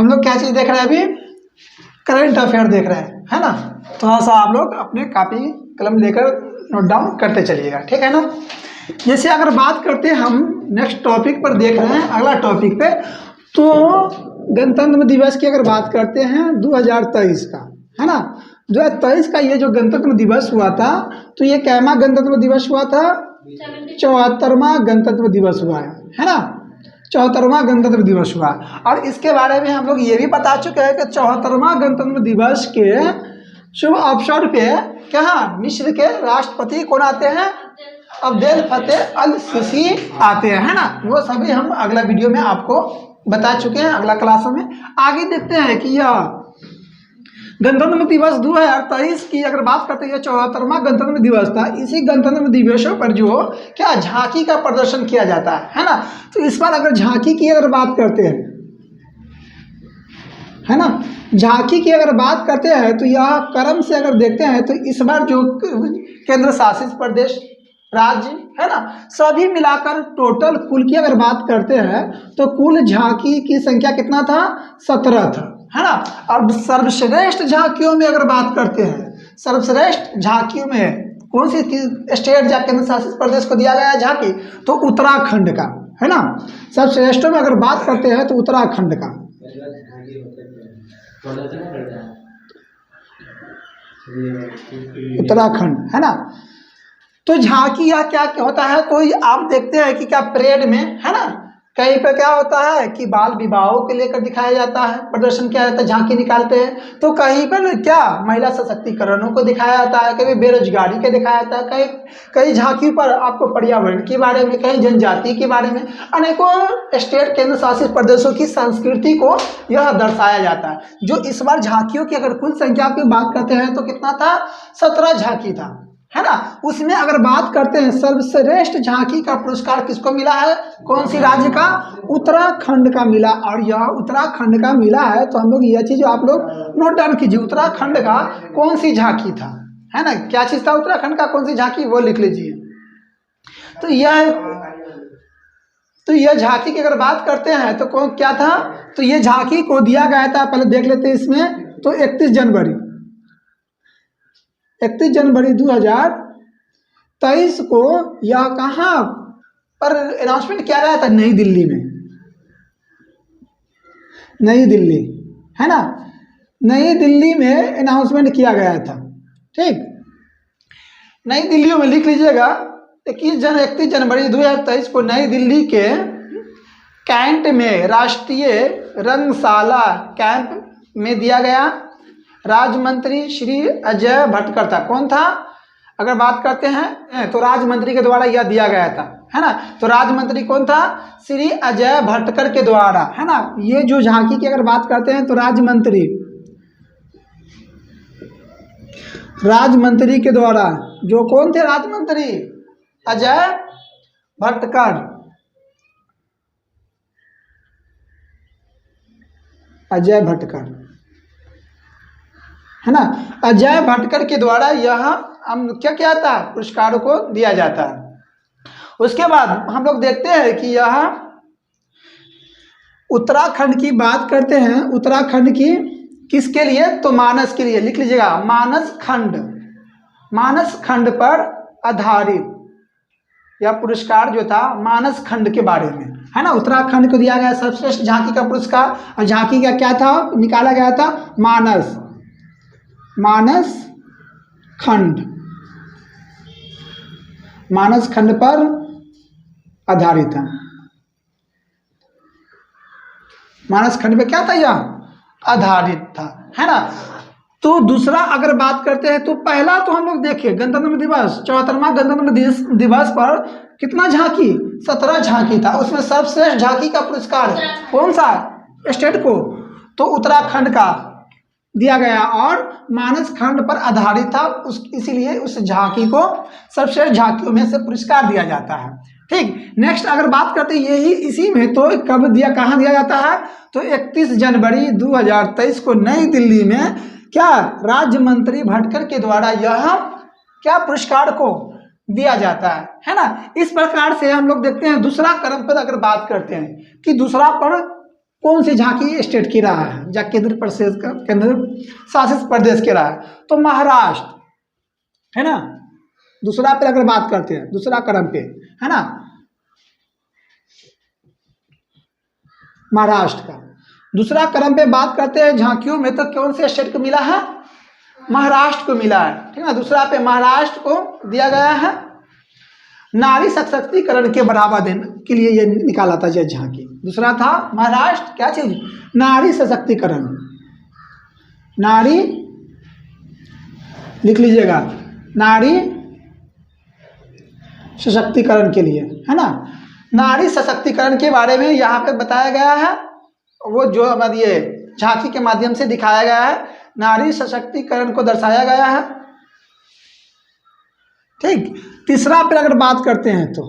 हम लोग क्या चीज़ देख रहे हैं अभी, करंट अफेयर देख रहे हैं, है ना। थोड़ा सा आप लोग अपने कापी कलम लेकर नोट डाउन करते चलिएगा, ठीक है ना। जैसे अगर बात करते हैं हम नेक्स्ट टॉपिक पर देख रहे हैं, अगला टॉपिक पे, तो गणतंत्र दिवस की अगर बात करते हैं 2023 का, है ना। 2023 का ये जो गणतंत्र दिवस हुआ था, तो ये कैमा गणतंत्र दिवस हुआ था, 74वां गणतंत्र दिवस हुआ है ना। 74वां गणतंत्र दिवस हुआ। और इसके बारे में हम लोग ये भी बता चुके हैं कि 74वां गणतंत्र दिवस के शुभ अवसर पे क्या मिस्र के राष्ट्रपति कौन आते हैं, अब्देल फतेह अल सीसी आते हैं, है ना। वो सभी हम अगला वीडियो में आपको बता चुके हैं, अगला क्लासों में। आगे देखते हैं कि यह गणतंत्र दिवस 2023 की अगर बात करते हैं, 74वां गणतंत्र दिवस था। इसी गणतंत्र दिवसों पर जो क्या झांकी का प्रदर्शन किया जाता है ना। तो इस बार अगर झांकी की अगर बात करते हैं, है ना, झांकी की अगर बात करते हैं, तो यह क्रम से अगर देखते हैं तो इस बार जो केंद्र शासित प्रदेश राज्य है ना, सभी मिलाकर टोटल कुल की अगर बात करते हैं तो कुल झांकी की संख्या कितना था, 17 था, है ना। और सर्वश्रेष्ठ झांकियों में अगर बात करते हैं, सर्वश्रेष्ठ झांकियों में कौन सी स्टेट या केंद्र शासित प्रदेश को दिया गया है झांकी, तो उत्तराखंड का, है ना। सर्वश्रेष्ठों में अगर बात करते हैं तो उत्तराखंड का। उत्तराखंड, है ना। तो झांकी या क्या होता है, तो आप देखते हैं कि क्या परेड में, है ना, कहीं पे क्या होता है कि बाल विवाहों के लेकर दिखाया जाता है, प्रदर्शन किया जाता है, झांकी निकालते हैं। तो कहीं पर क्या महिला सशक्तिकरणों को दिखाया जाता है, कहीं बेरोजगारी के दिखाया जाता है, कहीं कहीं झांकी पर आपको पर्यावरण के बारे में, कहीं जनजाति के बारे में, अनेकों स्टेट केंद्र शासित प्रदेशों की संस्कृति को यह दर्शाया जाता है। जो इस बार झांकियों की अगर कुल संख्या की बात करते हैं तो कितना था, 17 झांकी था, है ना। उसमें अगर बात करते हैं सर्वश्रेष्ठ झांकी का पुरस्कार किसको मिला है, कौन सी राज्य का, उत्तराखंड का मिला। और यह उत्तराखंड का मिला है, तो हम लोग यह चीज आप लोग नोट डाउन कीजिए, उत्तराखंड का कौन सी झांकी था, है ना, क्या चीज था उत्तराखंड का, कौन सी झांकी, वो लिख लीजिए। तो यह झांकी की अगर बात करते हैं तो कौन क्या था, तो यह झांकी को दिया गया था, पहले देख लेते हैं इसमें, तो 31 जनवरी 2023 को यह कहाँ पर अनाउंसमेंट किया गया था, नई दिल्ली में, नई दिल्ली, है ना, नई दिल्ली में अनाउंसमेंट किया गया था, ठीक। नई दिल्ली में लिख लीजिएगा, 31 जनवरी 2023 को नई दिल्ली के कैंट में राष्ट्रीय रंगशाला कैंप में दिया गया। राज्य मंत्री श्री अजय भटकर था, कौन था, अगर बात करते हैं तो राज्य मंत्री के द्वारा यह दिया गया था, है ना। तो राज्य मंत्री कौन था, श्री अजय भटकर के द्वारा, है ना। ये जो झांकी की अगर बात करते हैं तो राज्य मंत्री के द्वारा, जो कौन थे राज्य मंत्री, अजय भटकर, है ना, अजय भटकर के द्वारा यह हम क्या किया था, पुरस्कारों को दिया जाता है। उसके बाद हम लोग देखते हैं कि यह उत्तराखंड की बात करते हैं, उत्तराखंड की किसके लिए, तो मानस के लिए, लिख लीजिएगा, मानस खंड पर आधारित यह पुरस्कार जो था, मानस खंड के बारे में, है ना। उत्तराखंड को दिया गया सर्वश्रेष्ठ झांकी का पुरस्कार, और झांकी का क्या था, निकाला गया था मानस खंड पर आधारित था। मानस खंड पे क्या था, यह आधारित था, है ना। तो दूसरा अगर बात करते हैं तो पहला तो हम लोग देखिए गणतंत्र दिवस, 74वां गणतंत्र दिवस पर कितना झांकी, 17 झांकी था। उसमें सर्वश्रेष्ठ झांकी का पुरस्कार कौन सा स्टेट को, तो उत्तराखंड का दिया गया, और मानस खंड पर आधारित था, इसीलिए उस झांकी को सर्वश्रेष्ठ झांकियों में से पुरस्कार दिया जाता है, ठीक। नेक्स्ट अगर बात करते हैं यही इसी में, तो कब दिया, कहाँ दिया जाता है, तो 31 जनवरी 2023 को नई दिल्ली में क्या राज्य मंत्री भटकर के द्वारा यह क्या पुरस्कार को दिया जाता है ना। इस प्रकार से हम लोग देखते हैं। दूसरा क्रम पर अगर बात करते हैं कि दूसरा पर कौन सी झांकी स्टेट की रहा है, या केंद्र शासित प्रदेश के रहा है? तो महाराष्ट्र है ना। दूसरा पे अगर बात करते हैं, दूसरा क्रम पे है ना, महाराष्ट्र का दूसरा क्रम पे बात करते हैं झांकियों में, तो कौन से स्टेट को मिला है? महाराष्ट्र को मिला है, ठीक है ना। दूसरा पे महाराष्ट्र को दिया गया है। नारी सशक्तिकरण के बढ़ावा देने के लिए ये निकाला था ये झांकी। दूसरा था महाराष्ट्र, क्या चीज? नारी सशक्तिकरण, नारी लिख लीजिएगा, नारी सशक्तिकरण के लिए, है ना। नारी सशक्तिकरण के बारे में यहाँ पे बताया गया है, वो जो हमारी ये झांकी के माध्यम से दिखाया गया है, नारी सशक्तिकरण को दर्शाया गया है, ठीक। तीसरा पे अगर बात करते हैं तो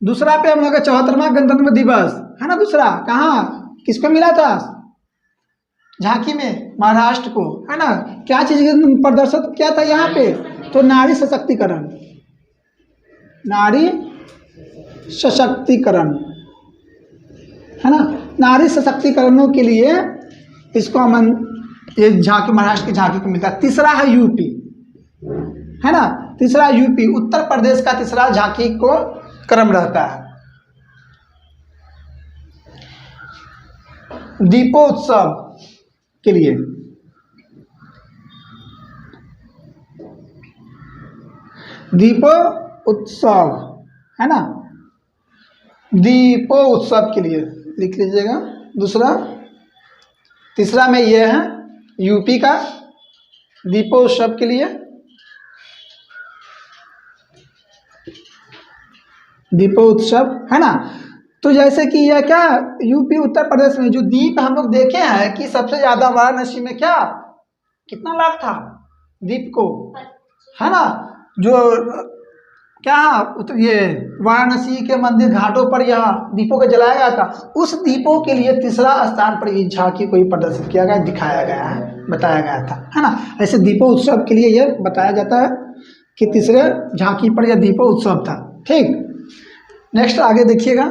दूसरा पे हम लोग का 74वां गणतंत्र दिवस है ना। दूसरा कहाँ किसको मिला था? झांकी में महाराष्ट्र को, है ना। क्या चीज प्रदर्शित किया था यहाँ पे? तो नारी सशक्तिकरण, नारी सशक्तिकरण, है ना। नारी सशक्तिकरणों के लिए इसको हम ये झांकी, महाराष्ट्र की झांकी को मिलता है। तीसरा है यूपी, है ना। तीसरा यूपी, उत्तर प्रदेश का तीसरा झांकी को क्रम रहता है। दीपोत्सव के लिए, दीपोत्सव, है ना, दीपोत्सव के लिए लिख लीजिएगा। दूसरा, तीसरा में ये है यूपी का दीपोत्सव के लिए, दीपोत्सव, है ना। तो जैसे कि यह क्या, यूपी उत्तर प्रदेश में जो दीप हम लोग देखे हैं कि सबसे ज्यादा वाराणसी में क्या, कितना लाभ था दीप को, है ना। जो क्या ये वाराणसी के मंदिर घाटों पर यह दीपों को जलाया गया था, उस दीपों के लिए तीसरा स्थान पर ये झांकी को ही प्रदर्शित किया गया, दिखाया गया है, बताया गया था, है ना। ऐसे दीपोत्सव के लिए यह बताया जाता है कि तीसरे झांकी पर यह दीपोत्सव था, ठीक। नेक्स्ट आगे देखिएगा,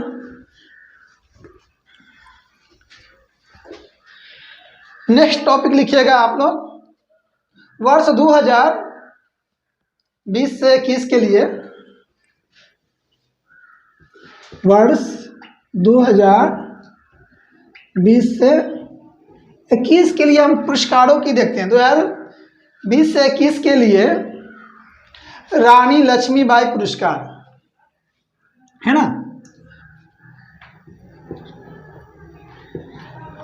नेक्स्ट टॉपिक लिखिएगा आप लोग, वर्ष 2020 से 21 के लिए, वर्ष 2020 से 21 के लिए हम पुरस्कारों की देखते हैं। 2020 से 21 के लिए रानी लक्ष्मीबाई पुरस्कार, है ना,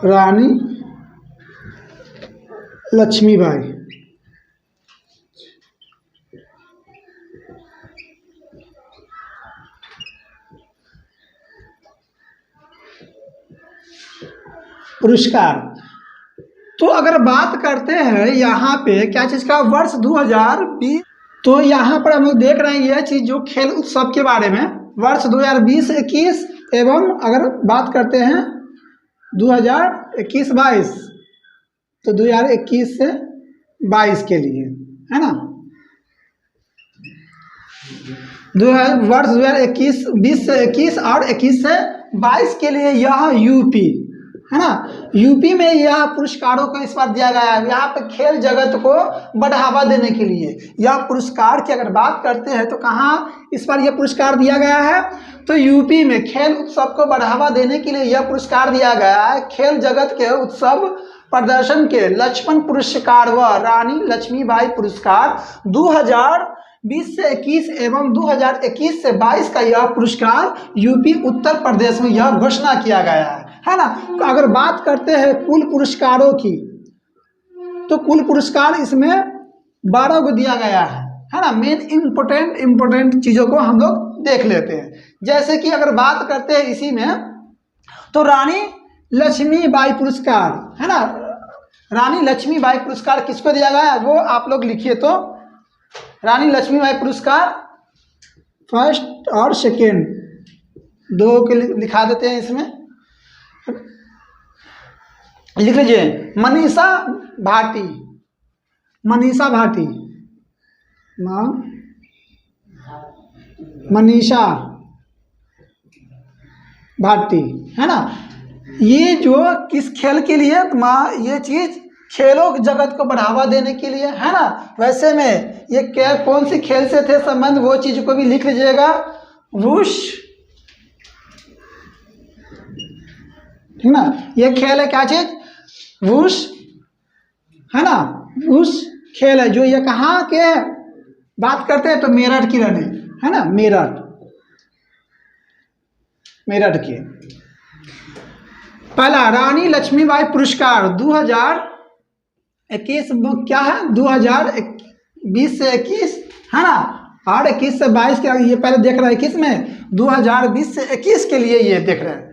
रानी लक्ष्मीबाई, पुरस्कार। तो अगर बात करते हैं यहाँ पे क्या चीज़ का, वर्ष 2020, तो यहाँ पर हम लोग देख रहे हैं यह चीज़ जो खेल उत्सव के बारे में, वर्ष 2020-21 एवं अगर बात करते हैं 2021-22, तो 2021 से 22 के लिए, है ना, वर्ष 2020 से 21 और 21 से 22 के लिए यह यूपी, है ना। यूपी में यह पुरस्कारों को इस बार दिया गया है, यहाँ पे खेल जगत को बढ़ावा देने के लिए यह पुरस्कार की अगर बात करते हैं तो कहाँ इस बार यह पुरस्कार दिया गया है, तो यूपी में खेल उत्सव को बढ़ावा देने के लिए यह पुरस्कार दिया गया है। खेल जगत के उत्सव प्रदर्शन के लक्ष्मण पुरस्कार व रानी लक्ष्मीबाई पुरस्कार 2020 से 21 एवं 2021 से 22 का यह पुरस्कार यूपी उत्तर प्रदेश में यह घोषणा किया गया है ना। तो अगर बात करते हैं कुल पुरस्कारों की, तो कुल पुरस्कार इसमें 12 को दिया गया है ना। मेन इम्पोर्टेंट चीज़ों को हम लोग देख लेते हैं। जैसे कि अगर बात करते हैं इसी में, तो रानी लक्ष्मीबाई पुरस्कार, है ना, रानी लक्ष्मीबाई पुरस्कार किसको दिया गया है वो आप लोग लिखिए। तो रानी लक्ष्मीबाई पुरस्कार फर्स्ट और सेकेंड दो के लिखा देते हैं, इसमें लिख लीजिए मनीषा भाटी, मनीषा भाटी, मनीषा भाटी, है ना। ये जो किस खेल के लिए, ये चीज खेलों जगत को बढ़ावा देने के लिए है ना। वैसे में ये क्या, कौन सी खेल से थे संबंध, वो चीज को भी लिख लीजिएगा। वुश, ठीक ना, ये खेल है क्या चीज, वुश है ना। वुश खेल है जो ये कहाँ के बात करते हैं, तो मेरठ की रहने है ना, मेरठ, मेरठ के। पहला रानी लक्ष्मीबाई पुरस्कार 2021 क्या है, 2020 से 21 है ना, और 21 से 22 के, ये पहले देख रहे हैं 21 में, 2020 से 21 के लिए ये देख रहे हैं।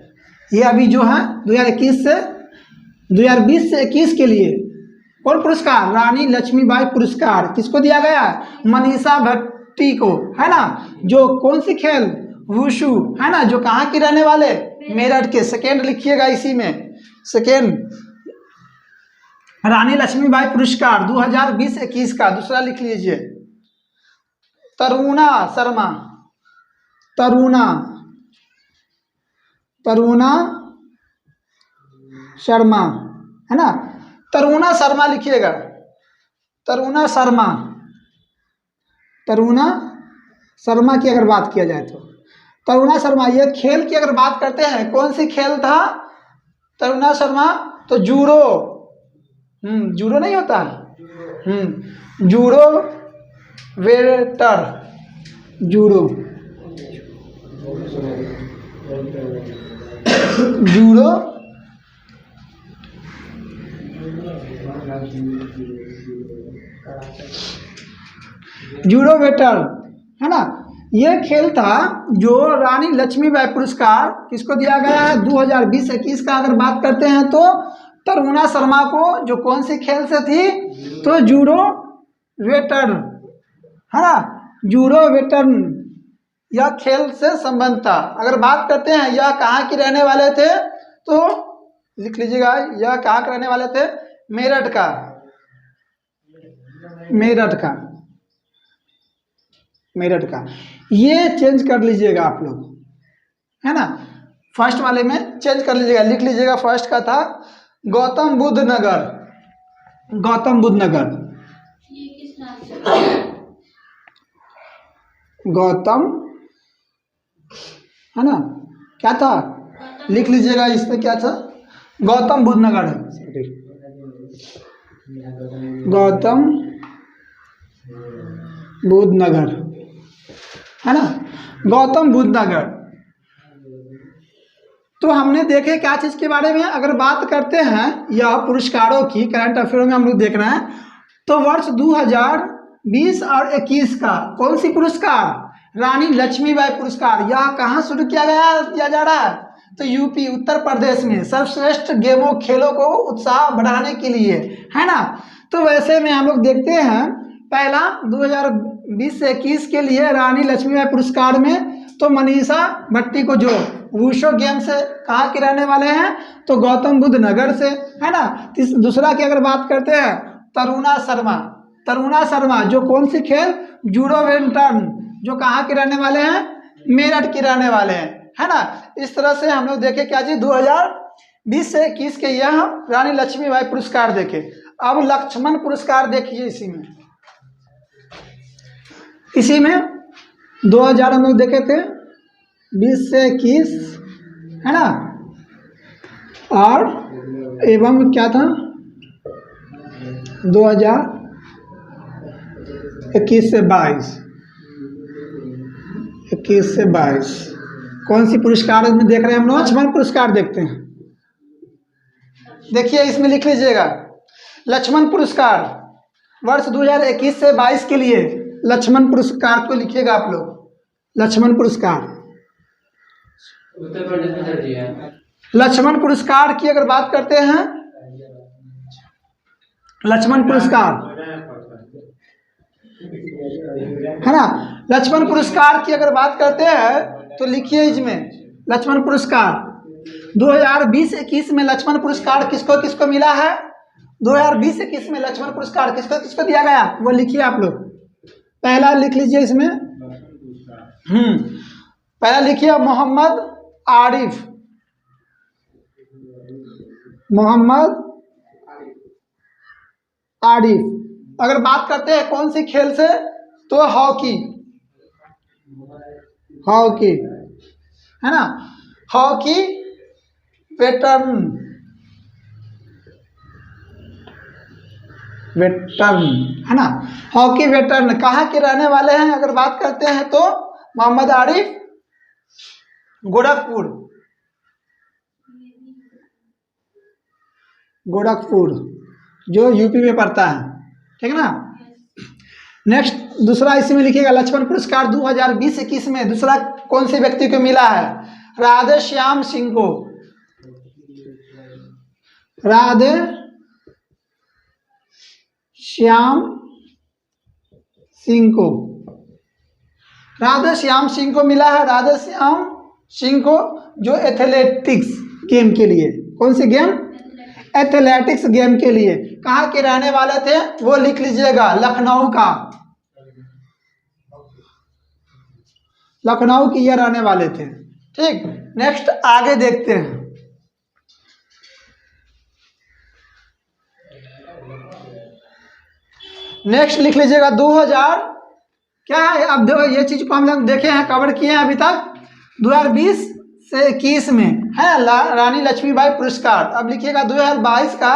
ये अभी जो है 2020 से 21 के लिए कौन पुरस्कार, रानी लक्ष्मीबाई पुरस्कार किसको दिया गया, मनीषा भट्टी को है ना, जो कौन सी खेल, वुशु है ना, जो कहाँ की रहने वाले, मेरठ के। सेकेंड लिखिएगा इसी में, सेकेंड रानी लक्ष्मीबाई पुरस्कार 2020-21 का। दूसरा लिख लीजिए तरुणा शर्मा, तरुणा शर्मा है ना, तरुणा शर्मा लिखिएगा, तरुणा शर्मा की अगर बात किया जाए तो तरुणा शर्मा, ये खेल की अगर बात करते हैं, कौन सी खेल था तरुणा शर्मा, तो जूडो, जूडो नहीं होता, judo waiter, judo judo waiter है ना। यह खेल था जो रानी लक्ष्मीबाई पुरस्कार किसको दिया गया है, 2020-21 का अगर बात करते हैं तो तरुणा शर्मा को, जो कौन सी खेल से थी, तो जूडो वेटर है ना, जूडो वेटर, यह खेल से संबंध था। अगर बात करते हैं यह कहाँ के रहने वाले थे, तो लिख लीजिएगा, यह कहाँ के रहने वाले थे, मेरठ का, मेरठ का। ये चेंज कर लीजिएगा आप लोग है ना, फर्स्ट वाले में चेंज कर लीजिएगा, लिख लीजिएगा। फर्स्ट का था गौतम बुद्ध नगर, गौतम है ना, क्या था, लिख लीजिएगा इस पे क्या था, गौतम बुद्ध नगर है, गौतम बुद्ध नगर है ना, गौतम बुद्ध नगर। तो हमने देखे क्या चीज के बारे में, अगर बात करते हैं यह पुरस्कारों की, करंट अफेयर में हम लोग देख रहे हैं, तो वर्ष 2020 और 21 का कौन सी पुरस्कार, रानी लक्ष्मीबाई पुरस्कार, यह कहाँ शुरू किया जा रहा है, तो यूपी उत्तर प्रदेश में, सर्वश्रेष्ठ गेमों खेलों को उत्साह बढ़ाने के लिए है ना। तो वैसे में हम लोग देखते हैं पहला 2020 से 21 के लिए रानी लक्ष्मीबाई पुरस्कार में, तो मनीषा भट्टी को, जो वुशु गेम से कहाँ के रहने वाले हैं, तो गौतम बुद्ध नगर से है ना। दूसरा की अगर बात करते हैं तरुणा शर्मा जो कौन सी खेल, जूडो वेटरन, जो कहाँ के रहने वाले हैं, मेरठ के रहने वाले हैं है ना। इस तरह से हम लोग देखे क्या चीज, 2020 से 21 के यह रानी लक्ष्मीबाई पुरस्कार देखे। अब लक्ष्मण पुरस्कार देखिए, इसी में 2000 हम लोग देखे थे, 20 से 21 है ना, और एवं क्या था 2021 से 22 कौन सी पुरस्कार में देख रहे हैं हम लोग, लक्ष्मण पुरस्कार देखते हैं। देखिए इसमें लिख लीजिएगा लक्ष्मण पुरस्कार वर्ष 2021 से 22 के लिए, लक्ष्मण पुरस्कार को लिखिएगा आप लोग, लक्ष्मण पुरस्कार। लक्ष्मण पुरस्कार की अगर बात करते हैं, लक्ष्मण पुरस्कार है ना, लक्ष्मण पुरस्कार की अगर बात करते हैं तो लिखिए इसमें लक्ष्मण पुरस्कार 2020-21 में लक्ष्मण पुरस्कार किसको किसको मिला है, 2020-21 में लक्ष्मण पुरस्कार किसको किसको दिया गया, वो लिखिए आप लोग। पहला लिख लीजिए इसमें, पहला लिखिए मोहम्मद आरिफ, मोहम्मद आरिफ। अगर बात करते हैं कौन सी खेल से, तो हॉकी, हॉकी है ना, हॉकी वेटर्न, वेटर्न है ना, हॉकी वेटर्न। कहाँ के रहने वाले हैं अगर बात करते हैं तो मोहम्मद आरिफ गोरखपुर, गोरखपुर जो यूपी में पड़ता है, ठीक है ना। नेक्स्ट दूसरा इसी में लिखिएगा, लक्ष्मण पुरस्कार 2020-21 में दूसरा कौन से व्यक्ति को मिला है, राधे श्याम सिंह को, राधे श्याम सिंह को, राधे श्याम सिंह को मिला है, राधे श्याम सिंह को, जो एथलेटिक्स गेम के लिए, कौन सी गेम, एथलेटिक्स गेम के लिए। कहाँ के रहने वाले थे वो लिख लीजिएगा, लखनऊ का, लखनऊ की ये रहने वाले थे, ठीक। नेक्स्ट आगे देखते हैं, नेक्स्ट लिख लीजिएगा 2000 क्या है, अब देखो ये चीज को हम लोग देखे हैं, कवर किए हैं अभी तक, 2020 से 21 में है रानी लक्ष्मीबाई पुरस्कार। अब लिखिएगा 2022 का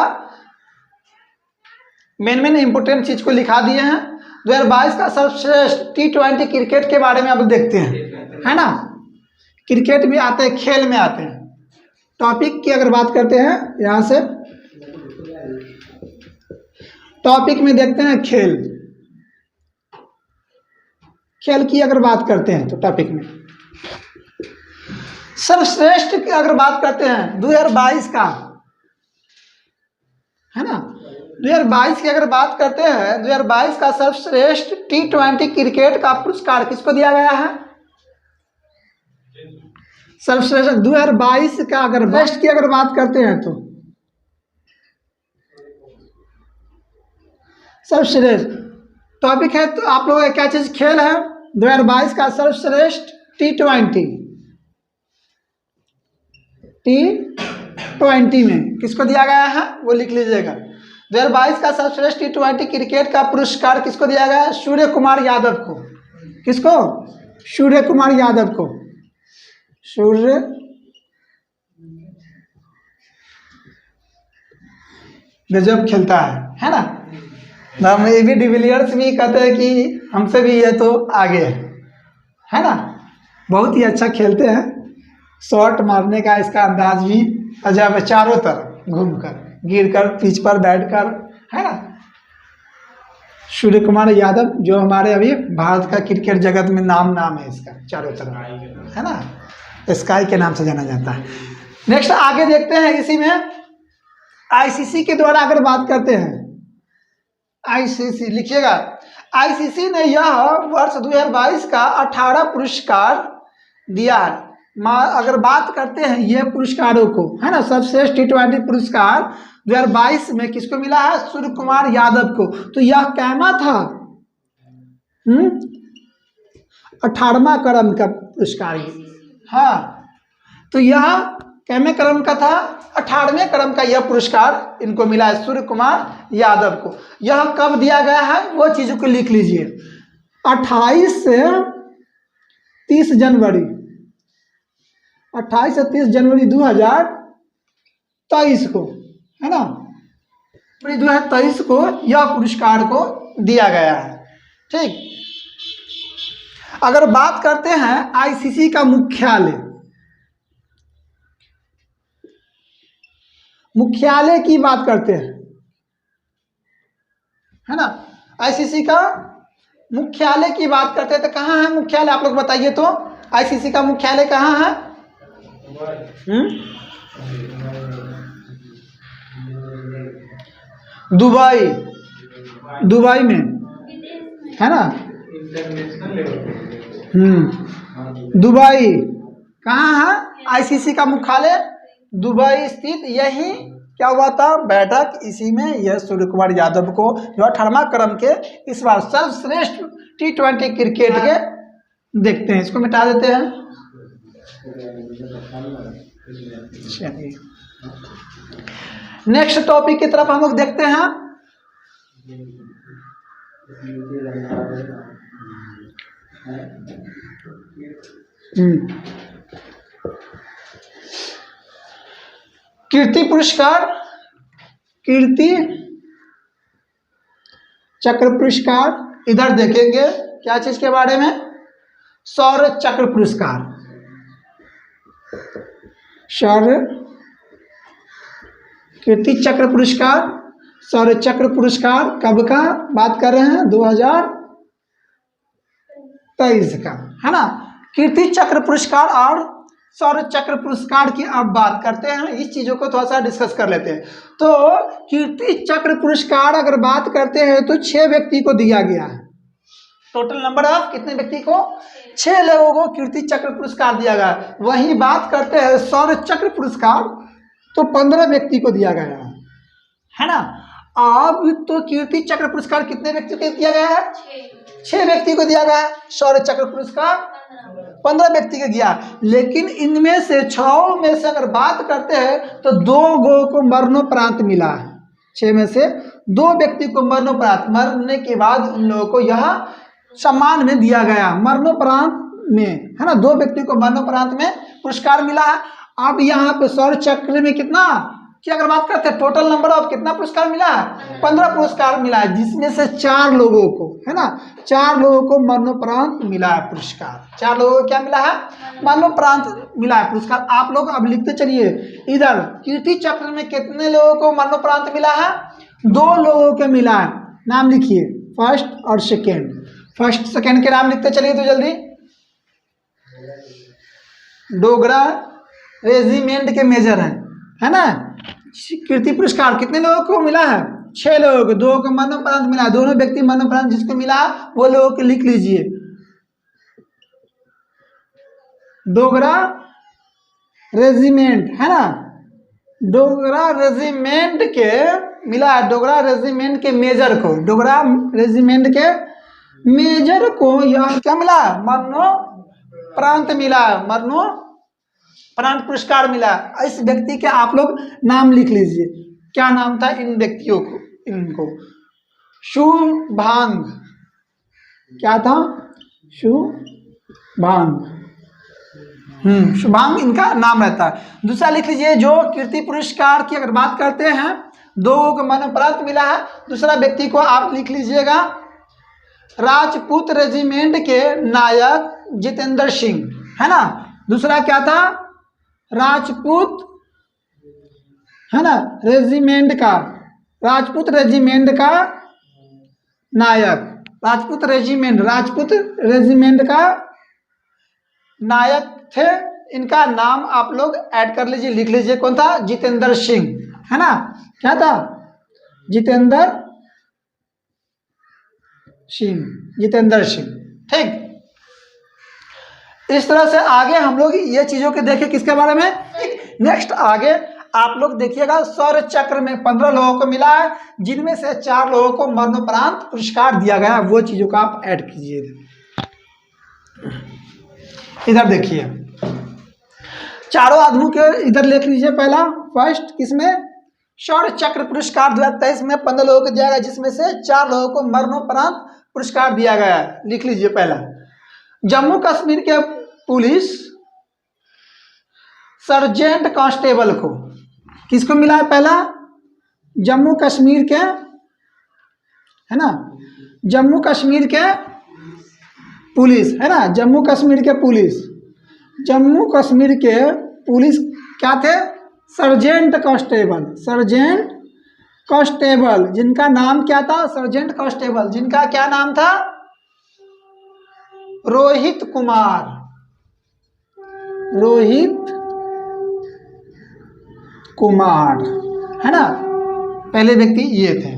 मेन इंपोर्टेंट चीज को लिखा दिए हैं, 2022 का सर्वश्रेष्ठ T20 क्रिकेट के बारे में अब देखते हैं, है ना। क्रिकेट भी आते हैं, खेल में आते हैं। टॉपिक की अगर बात करते हैं, यहाँ से टॉपिक में देखते हैं खेल, खेल की अगर बात करते हैं तो टॉपिक में सर्वश्रेष्ठ की अगर बात करते हैं 2022 का, है ना, 2022 की अगर बात करते हैं, 2022 का सर्वश्रेष्ठ T20 क्रिकेट का पुरस्कार किसको दिया गया है, सर्वश्रेष्ठ 2022 का अगर बेस्ट की अगर बात करते हैं तो सर्वश्रेष्ठ टॉपिक है, तो आप लोगों का क्या चीज, खेल है। 2022 का सर्वश्रेष्ठ T20 में किसको दिया गया है वो लिख लीजिएगा। 2022 का सर्वश्रेष्ठ T20 क्रिकेट का पुरस्कार किसको दिया गया है, सूर्य कुमार यादव को। किसको, सूर्य कुमार यादव को, सूर्य गजब खेलता है ना। हम ए बी डिविलियर्स भी कहते हैं कि हमसे भी ये तो आगे है ना, बहुत ही अच्छा खेलते हैं, शॉट मारने का इसका अंदाज भी अजब है, चारों तरफ घूमकर, गिरकर, पिच पर बैठकर, है ना। सूर्य कुमार यादव जो हमारे अभी भारत का क्रिकेट जगत में नाम है इसका, चारों तरफ, है ना, स्काई के नाम से जाना जाता है। नेक्स्ट आगे देखते हैं, इसी में आईसीसी के द्वारा अगर बात करते हैं, आईसीसी लिखिएगा, आईसीसी ने यह वर्ष 2022 का 18 पुरस्कार दिया है। अगर बात करते हैं ये पुरस्कारों को, है ना, सर्वश्रेष्ठ T20 पुरस्कार 2022 में किसको मिला है, सूर्य कुमार यादव को। तो यह कैमा था 18वां क्रम का पुरस्कार, हाँ, तो यह कैमे क्रम का था, 18वें क्रम का यह पुरस्कार इनको मिला है, सूर्य कुमार यादव को। यह कब दिया गया है वो चीज़ों को लिख लीजिए, 28 से 30 जनवरी, 28 से 30 जनवरी 2023 को, है ना, 2023 को यह पुरस्कार को दिया गया है, ठीक। अगर बात करते हैं आईसीसी का मुख्यालय की बात करते हैं, है ना, आईसीसी का मुख्यालय की बात करते हैं तो कहाँ है मुख्यालय, आप लोग बताइए तो, आईसीसी का मुख्यालय कहाँ है, दुबई में, है ना, दुबई कहाँ है, आईसीसी का मुख्यालय दुबई स्थित। यही क्या हुआ था बैठक, इसी में यह सूर्य कुमार यादव को जो 18वां क्रम के इस बार सर्वश्रेष्ठ T20 क्रिकेट के देखते हैं, इसको मिटा देते हैं। चलिए नेक्स्ट टॉपिक की तरफ हम लोग देखते हैं। कीर्ति पुरस्कार, कीर्ति चक्र पुरस्कार। इधर देखेंगे क्या चीज के बारे में, शौर्य चक्र पुरस्कार। शौर्य कीर्ति चक्र पुरस्कार, शौर्य चक्र पुरस्कार कब का बात कर रहे हैं, 2023 का, है ना। कीर्ति चक्र पुरस्कार और शौर्य चक्र पुरस्कार की अब बात करते हैं, इस चीजों को थोड़ा सा डिस्कस कर लेते हैं। तो कीर्ति चक्र पुरस्कार अगर बात करते हैं तो 6 व्यक्ति को दिया गया है। टोटल नंबर ऑफ कितने व्यक्ति को, 6 लोगों को कीर्ति चक्र पुरस्कार दिया गया। वही बात करते हैं शौर्य चक्र पुरस्कार तो 15 व्यक्ति को दिया गया है ना। अब तो कीर्ति चक्र पुरस्कार कितने व्यक्ति को दिया गया है, 6 व्यक्ति को दिया गया है। शौर्य चक्र पुरस्कार 15 व्यक्ति को दिया, लेकिन इनमें से 6 में से अगर बात करते हैं तो 2 को मरणोपरांत मिला है। 6 में से 2 व्यक्ति को मरणोपरांत, मरने के बाद उन लोगों को यह सम्मान में दिया गया, मरणोपरांत में, है ना। 2 व्यक्ति को मरणोपरांत में पुरस्कार मिला है। अब यहाँ पे शौर्य चक्र में कितना, कि अगर बात करते हैं टोटल नंबर ऑफ कितना पुरस्कार मिला है, 15 पुरस्कार मिला है, जिसमें से 4 लोगों को, है ना, 4 लोगों को मरणोपरांत मिला है पुरस्कार। 4 लोगों को क्या मिला है, मरणोपरांत मिला है पुरस्कार। आप लोग अब लिखते चलिए इधर, कीर्ति चक्र में कितने लोगों को मरणोपरांत मिला है, 2 लोगों को मिला है। नाम लिखिए, फर्स्ट और सेकेंड। फर्स्ट सेकेंड के नाम लिखते चलिए तो जल्दी। डोगरा रेजिमेंट के मेजर है ना। कीर्ति पुरस्कार कितने लोगों को मिला है, 6 लोगों को, 2 को मरणोपरांत मिला, दोनों व्यक्ति मरणोपरांत जिसको मिला वो लोगों को लिख लीजिए। डोगरा रेजिमेंट, है ना, डोगरा रेजिमेंट के मिला है, डोगरा रेजिमेंट के मेजर को, डोगरा रेजिमेंट के मेजर को यह क्या मिला, मरणोपरांत मिला, मरणोपरांत पुरस्कार मिला। इस व्यक्ति के आप लोग नाम लिख लीजिए, क्या नाम था इन व्यक्तियों को, इनको शुभांग, क्या था, शुभांग, शुभांग इनका नाम रहता है। दूसरा लिख लीजिए, जो कीर्ति पुरस्कार की अगर बात करते हैं 2 को मरणोपरांत मिला है, दूसरा व्यक्ति को आप लिख लीजिएगा राजपूत रेजिमेंट के नायक जितेंद्र सिंह, है ना। दूसरा क्या था, राजपूत, है ना, रेजिमेंट का, राजपूत रेजिमेंट का नायक, राजपूत रेजिमेंट का नायक थे। इनका नाम आप लोग ऐड कर लीजिए, लिख लीजिए, कौन था, जितेंद्र सिंह, है ना। क्या था, जितेंद्र सिंह, ठीक। इस तरह से आगे हम लोग ये चीजों के देखें, किसके बारे में, नेक्स्ट आगे आप लोग देखिएगा शौर्य चक्र में 15 लोगों को मिला है, जिनमें से 4 लोगों को मरणोपरांत पुरस्कार दिया गया है, वो चीजों का आप ऐड कीजिए। इधर देखिए, चारों आदमियों के इधर लिख लीजिए। पहला फर्स्ट किसमें, शौर्य चक्र पुरस्कार 2023 में 15 लोगों को दिया गया, जिसमें से 4 लोगों को मरणोपरांत पुरस्कार दिया गया है। लिख लीजिए पहला, जम्मू कश्मीर के पुलिस सर्जेंट कांस्टेबल को, किसको मिला है, पहला जम्मू कश्मीर के, है ना, जम्मू कश्मीर के पुलिस, है ना, जम्मू कश्मीर के पुलिस क्या थे, सर्जेंट कांस्टेबल, जिनका नाम क्या था, सर्जेंट कांस्टेबल, जिनका क्या नाम था, रोहित कुमार, है ना। पहले व्यक्ति ये थे।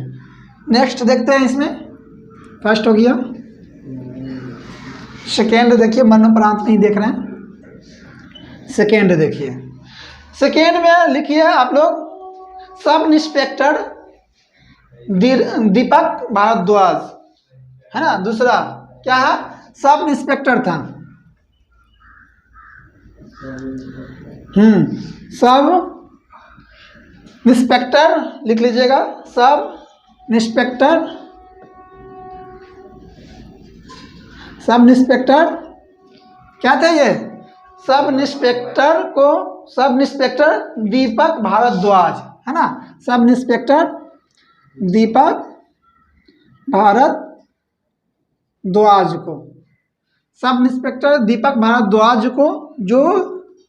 नेक्स्ट देखते हैं, इसमें फर्स्ट हो गया, सेकेंड देखिए, मरणोपरांत नहीं देख रहे हैं, सेकेंड देखिए। सेकेंड में लिखिए आप लोग सब इंस्पेक्टर दीपक भारद्वाज, है ना। दूसरा क्या है, सब इंस्पेक्टर था, सब इंस्पेक्टर लिख लीजिएगा, सब इंस्पेक्टर, सब इंस्पेक्टर क्या थे ये? सब इंस्पेक्टर को, सब इंस्पेक्टर दीपक भारद्वाज, है ना, सब इंस्पेक्टर दीपक भारद्वाज को, सब इंस्पेक्टर दीपक भारद्वाज को, जो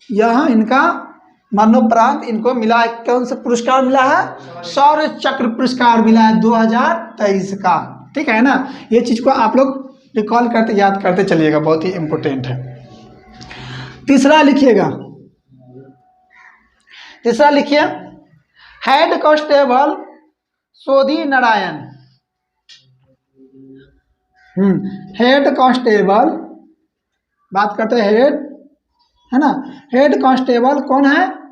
यह इनका मरणोपरांत इनको मिला है, कौन सा पुरस्कार मिला है? शौर्य चक्र पुरस्कार मिला है 2023 का। ठीक है ना, ये चीज को आप लोग रिकॉल करते, याद करते चलिएगा, बहुत ही इंपॉर्टेंट है। तीसरा लिखिएगा, तीसरा लिखिए, हेड कांस्टेबल सोधी नारायण। हेड कांस्टेबल, बात करते हैं हेड, है ना, हेड कांस्टेबल कौन है?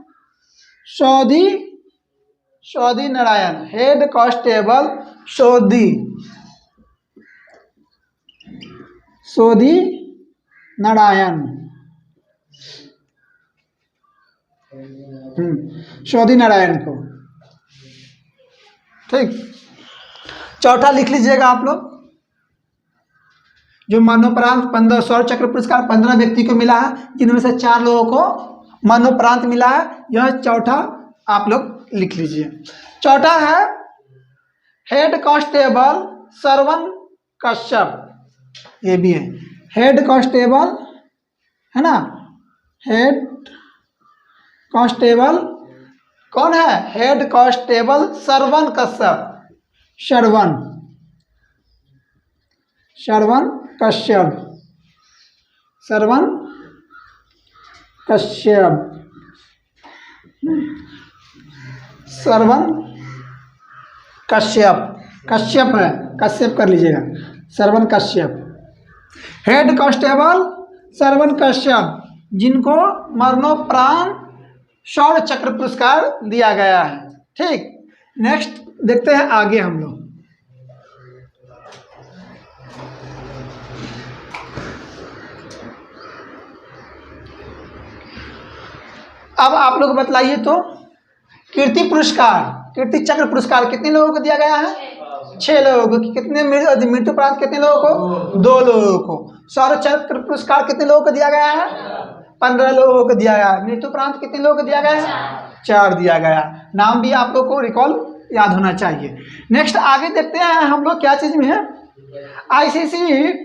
सोधी नारायण, हेड कांस्टेबल सोधी नारायण, सोधी नारायण को। ठीक, चौथा लिख लीजिएगा आप लोग, जो मरणोपरांत 15 शौर्य चक्र पुरस्कार 15 व्यक्ति को मिला है, जिनमें से 4 लोगों को मरणोपरांत मिला है, यह चौथा आप लोग लिख लीजिए। चौथा है हेड कांस्टेबल श्रवण कश्यप, ये भी है हेड कांस्टेबल, है ना, हेड कांस्टेबल कौन है? हेड कांस्टेबल श्रवण कश्यप, श्रवण कश्यप, श्रवण कश्यप, श्रवण कश्यप, कश्यप है, कश्यप कर लीजिएगा, श्रवण कश्यप, हेड कांस्टेबल श्रवण कश्यप, जिनको मरणोपरांत शौर्य चक्र पुरस्कार दिया गया है। ठीक, नेक्स्ट देखते हैं आगे हम लोग। अब आप लोग बतलाइए तो, कीर्ति पुरस्कार, कीर्ति चक्र पुरस्कार कितने लोगों को दिया गया है? 6 लोगों को। कितने मृत्युपरांत कितने लोगों को? 2 लोगों को। शौर्य चक्र पुरस्कार कितने लोगों को दिया गया है? 15 लोगों को दिया गया है। मृत्युपरांत कितने लोगों को दिया गया है? 4 दिया गया। नाम भी आप लोग को रिकॉल याद होना चाहिए। नेक्स्ट आगे देखते हैं हम लोग क्या चीज में है। ICC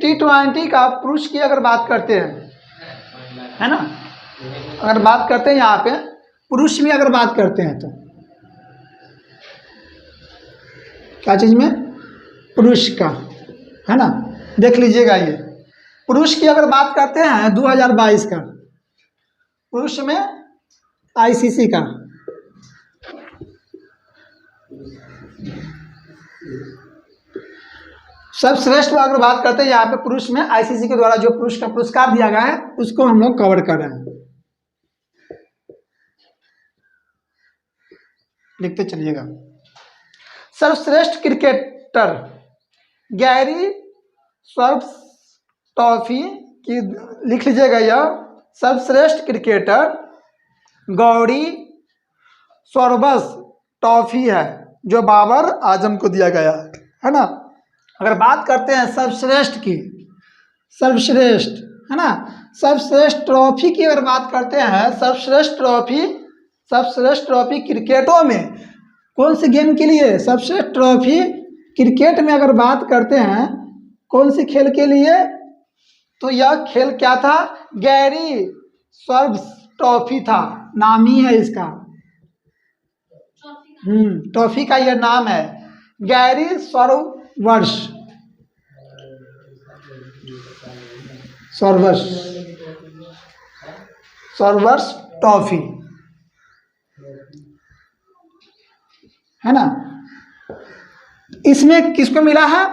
T20 का पुरुष की अगर बात करते हैं, है ना, अगर बात करते हैं यहाँ पे पुरुष में अगर बात करते हैं तो क्या चीज में? पुरुष का, है ना, देख लीजिएगा। ये पुरुष की अगर बात करते हैं 2022 का पुरुष में ICC का, सर्वश्रेष्ठ अगर बात करते हैं यहाँ पे पुरुष में ICC के द्वारा जो पुरुष का पुरस्कार दिया गया है उसको हम लोग कवर कर रहे हैं। लिखते चलिएगा। सर्वश्रेष्ठ क्रिकेटर गैरी ट्रॉफी की लिख लीजिएगा। यह सर्वश्रेष्ठ क्रिकेटर गौरी सोबर्स ट्रॉफी है जो बाबर आजम को दिया गया है ना। अगर बात करते हैं सर्वश्रेष्ठ की, सर्वश्रेष्ठ, है ना, सर्वश्रेष्ठ ट्रॉफी की अगर बात करते हैं, सर्वश्रेष्ठ ट्रॉफी क्रिकेटों में कौन सी गेम के लिए? सर्वश्रेष्ठ ट्रॉफी क्रिकेट में अगर बात करते हैं कौन सी खेल के लिए, तो यह खेल क्या था? गैरी सोबर्स ट्रॉफी था, नाम ही है इसका। ट्रॉफी का यह नाम है गैरी सोबर्स ट्रॉफी, है ना। इसमें किसको मिला है?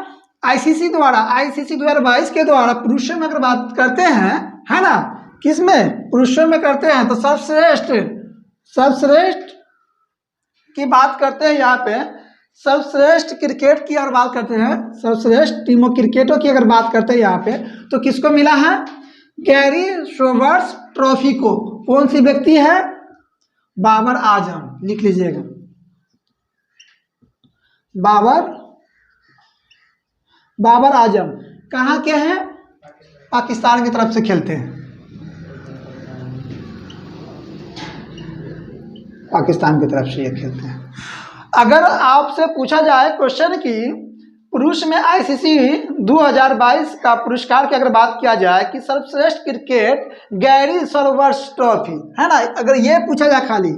ICC द्वारा, ICC 2022 के द्वारा पुरुषों में अगर बात करते हैं, है ना, किसमें? पुरुषों में करते हैं तो सर्वश्रेष्ठ की बात करते हैं। यहाँ पे सर्वश्रेष्ठ क्रिकेट की अगर बात करते हैं, सर्वश्रेष्ठ टीमों क्रिकेटों की अगर बात करते हैं यहाँ पे, तो किसको मिला है? गैरी सोबर्स ट्रॉफी को। कौन सी व्यक्ति है? बाबर आजम, लिख लीजिएगा। बाबर बाबर आजम कहाँ के हैं? पाकिस्तान की तरफ से खेलते हैं, पाकिस्तान की तरफ से ये खेलते हैं। अगर आपसे पूछा जाए क्वेश्चन की पुरुष में आईसीसी 2022 का पुरस्कार की अगर बात किया जाए कि सर्वश्रेष्ठ क्रिकेट गैरी सरोवर्स ट्रॉफी, है ना, अगर ये पूछा जाए खाली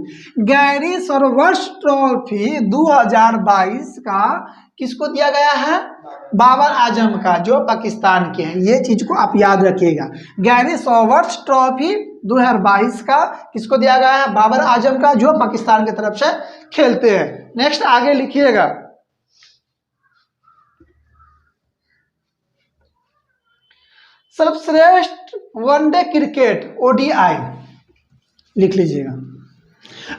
गैरी सरोवर्स ट्रॉफी 2022 का किसको दिया गया है? बाबर आजम का, जो पाकिस्तान के हैं। ये चीज को आप याद रखिएगा, गैरी सरोवर्स ट्रॉफी 2022 का किसको दिया गया है? बाबर आजम का, जो पाकिस्तान की तरफ से खेलते हैं। नेक्स्ट आगे लिखिएगा, सर्वश्रेष्ठ वनडे क्रिकेट ओडीआई लिख लीजिएगा।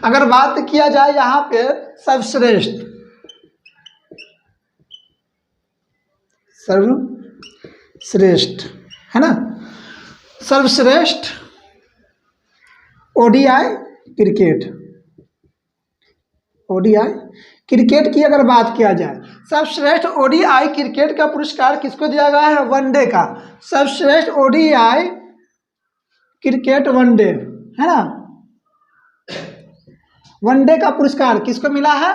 अगर बात किया जाए यहाँ पे सर्वश्रेष्ठ है ना, सर्वश्रेष्ठ ओडीआई क्रिकेट की अगर बात किया जाए, सर्वश्रेष्ठ ओडीआई क्रिकेट का पुरस्कार किसको दिया गया है? वनडे का, सर्वश्रेष्ठ ओडीआई क्रिकेट वनडे, है ना, वनडे का पुरस्कार किसको मिला है?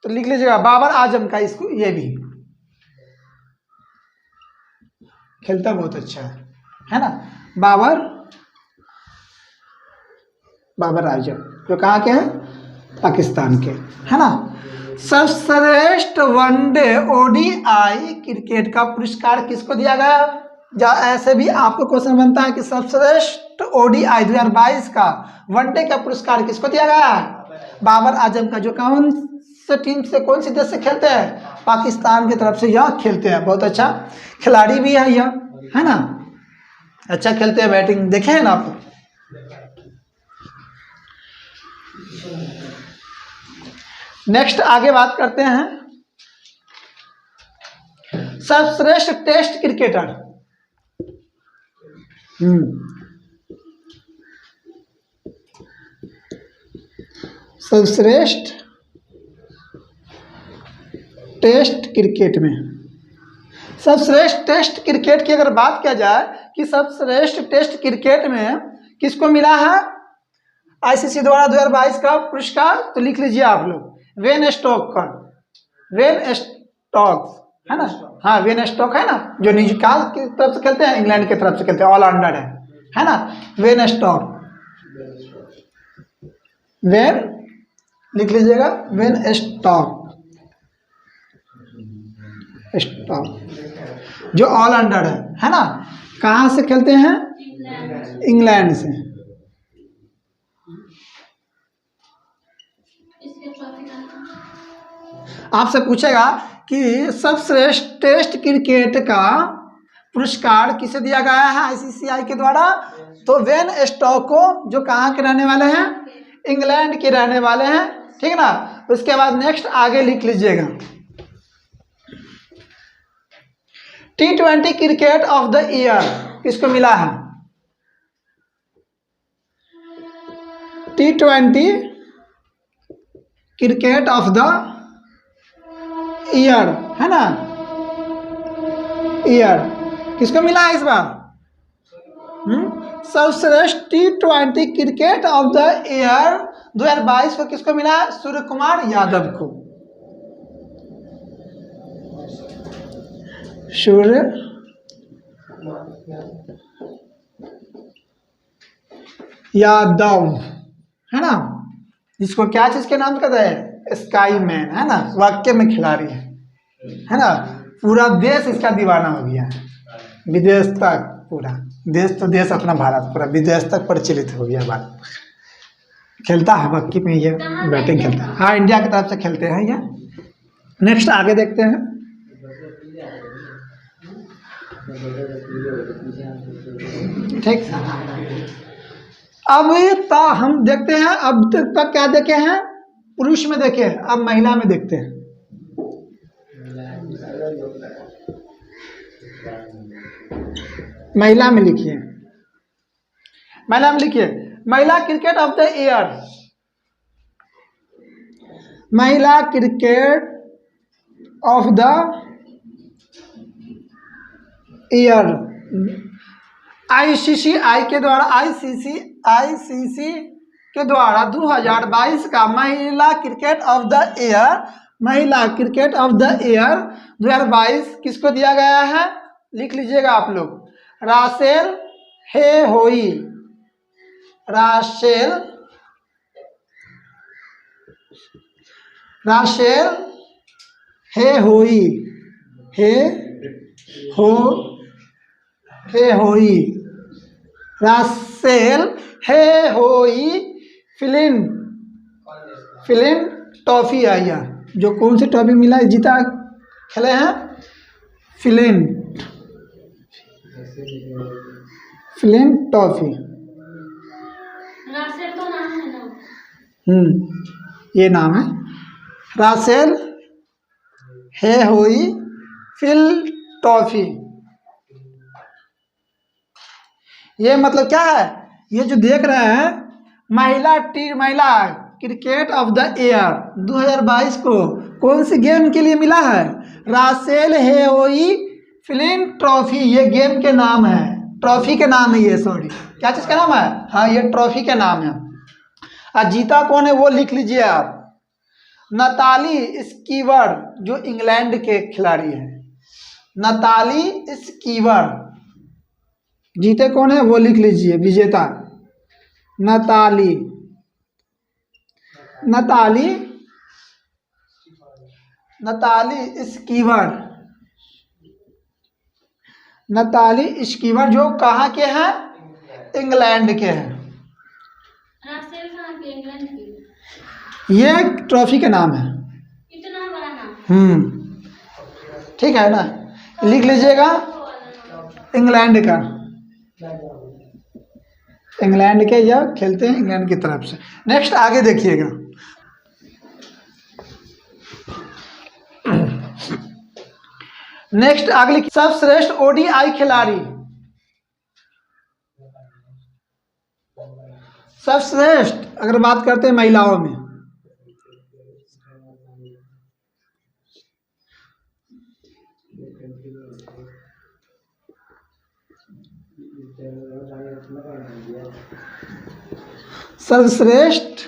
तो लिख लीजिएगा बाबर आजम का। इसको ये भी खेलता बहुत अच्छा है ना, बाबर आजम, जो कहाँ के हैं? पाकिस्तान के, है ना। सर्वश्रेष्ठ वनडे ओडीआई क्रिकेट का पुरस्कार किसको दिया गया? ऐसे भी आपको क्वेश्चन बनता है कि सर्वश्रेष्ठ ओडीआई 2022 का वनडे का पुरस्कार किसको दिया गया है? बाबर आजम का, जो कौन से टीम से, कौन सी देश से खेलते हैं? पाकिस्तान की तरफ से यह खेलते हैं। बहुत अच्छा खिलाड़ी भी है यह, है ना, अच्छा खेलते हैं, बैटिंग देखे हैं ना आप। नेक्स्ट आगे बात करते हैं सर्वश्रेष्ठ टेस्ट क्रिकेटर। सर्वश्रेष्ठ टेस्ट क्रिकेट में, सर्वश्रेष्ठ टेस्ट क्रिकेट की अगर बात किया जाए कि सर्वश्रेष्ठ टेस्ट क्रिकेट में किसको मिला है आईसीसी द्वारा 2022 का पुरस्कार? तो लिख लीजिए आप लोग, वेन स्टोक्स, है ना, हाँ वेन स्टोक्स है ना, जो न्यूजीलैंड की तरफ से खेलते हैं, इंग्लैंड की तरफ से खेलते हैं, ऑलराउंडर है ना, वेन स्टोक्स, वेन लिख लीजिएगा, वेन स्टोक्स, जो ऑलराउंडर है ना, कहाँ से खेलते हैं? इंग्लैंड से। आपसे पूछेगा कि सर्वश्रेष्ठ टेस्ट क्रिकेट का पुरस्कार किसे दिया गया है आईसीसीआई के द्वारा? तो वेन स्टोक्स को, जो कहाँ के रहने वाले हैं? इंग्लैंड के रहने वाले हैं, ठीक है ना। उसके बाद नेक्स्ट आगे लिख लीजिएगा, T20 cricket of the year किसको मिला है? T20 cricket of the year, है ना, ईयर किसको मिला है इस बार? सर्वश्रेष्ठ T20 cricket of the year 2022 को किसको मिला है? सूर्य कुमार यादव को, सूर्य यादव, है ना, जिसको क्या चीज के नाम कहते हैं? स्काई मैन, है ना, वाकई में खिलाड़ी है ना। पूरा देश इसका दीवाना हो गया है, विदेश तक, पूरा देश तो देश अपना भारत पूरा विदेश तक प्रचलित हो गया। बात खेलता है हॉकी में, ये बैटिंग खेलता है, हाँ इंडिया की तरफ से खेलते हैं ये। नेक्स्ट आगे देखते हैं, ठीक। अब हम देखते हैं, अब तक क्या देखे हैं? पुरुष में देखे, अब महिला में देखते हैं। महिला में लिखिए, महिला में लिखिए, महिला क्रिकेट ऑफ द ईयर महिला cricket of the year ICC के द्वारा 2022 का महिला क्रिकेट ऑफ द ईयर 2022 किसको दिया गया है? लिख लीजिएगा आप लोग। रासेल हेहोई, रासेल हेहोई, हेहोई, रासेल हेहोई फिलिन टॉफी आई है। जो कौन सी टॉफी मिला है, जीता खेले हैं? फिलिन टॉफी। रासेल तो नाम है ना? ये नाम है रासेल हेहोई फिल टॉफी। ये मतलब क्या है? ये जो देख रहे हैं महिला क्रिकेट ऑफ द ईयर 2022 को कौन सी गेम के लिए मिला है? Russell हेहोई फिलिन trophy. ये गेम के नाम है, ट्रॉफी के नाम है ये, सॉरी क्या चीज़ का नाम है? हाँ, ये ट्रॉफी का नाम है। और जीता कौन है वो लिख लीजिए आप। नताली स्कीवर, जो इंग्लैंड के खिलाड़ी है, नताली स्कीवर। जीते कौन है वो लिख लीजिए, विजेता नताली स्कीवर जो कहाँ के हैं? इंग्लैंड के हैं। रासेल कहाँ के? इंग्लैंड के। ये ट्रॉफी का नाम है। इतना बड़ा नाम। ठीक है ना, लिख लीजिएगा। इंग्लैंड का, इंग्लैंड के, यह खेलते हैं इंग्लैंड की तरफ से। नेक्स्ट आगे देखिएगा। नेक्स्ट अगली, सर्वश्रेष्ठ ओडीआई खिलाड़ी। सर्वश्रेष्ठ अगर बात करते हैं महिलाओं में, सर्वश्रेष्ठ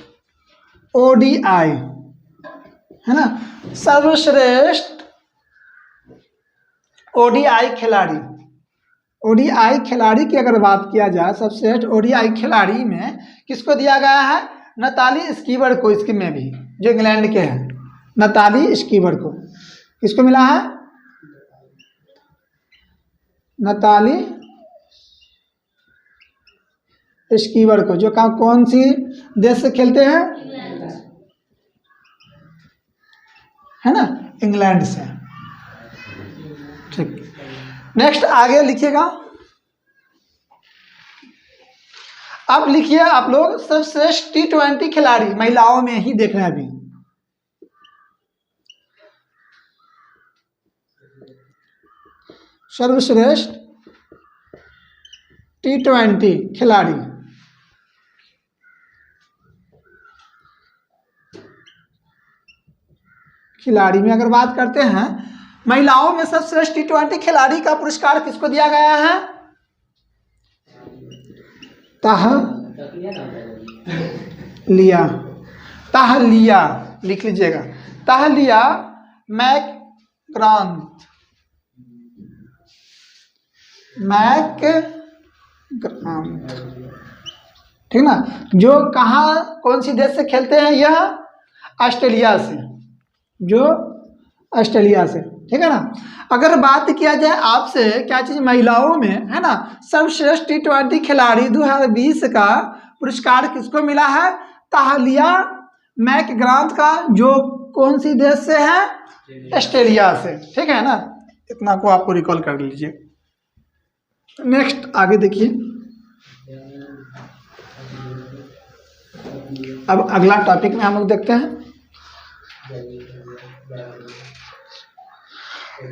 ओडीआई है ना, सर्वश्रेष्ठ ओडीआई खिलाड़ी। ओडीआई खिलाड़ी की अगर बात किया जाए, सर्वश्रेष्ठ ओडीआई खिलाड़ी में किसको दिया गया है? नताली स्कीवर को। इसके में भी जो इंग्लैंड के हैं, नताली स्कीवर को किसको मिला है? नताली स्कीवर को, जो कौन सी देश से खेलते हैं? है ना, इंग्लैंड से। ठीक, नेक्स्ट आगे लिखिएगा। अब लिखिए आप लोग सर्वश्रेष्ठ T20 खिलाड़ी, महिलाओं में ही देख रहे हैं अभी। सर्वश्रेष्ठ T20 खिलाड़ी, में अगर बात करते हैं महिलाओं में सर्वश्रेष्ठ T20 खिलाड़ी का पुरस्कार किसको दिया गया है? ताहलिया लिख लीजिएगा। ताहलिया मैकग्रांथ, ठीक ना, जो कहाँ कौन सी देश से खेलते हैं? यह ऑस्ट्रेलिया से, जो ऑस्ट्रेलिया से, ठीक है ना। अगर बात किया जाए आपसे क्या चीज़ महिलाओं में, है ना, सर्वश्रेष्ठ T20 खिलाड़ी 2020 का पुरस्कार किसको मिला है? ताहलिया मैकग्रांथ का, जो कौन सी देश से है? ऑस्ट्रेलिया से, ठीक है ना। इतना को आपको रिकॉल कर लीजिए। नेक्स्ट आगे देखिए। अब अगला टॉपिक में हम लोग देखते हैं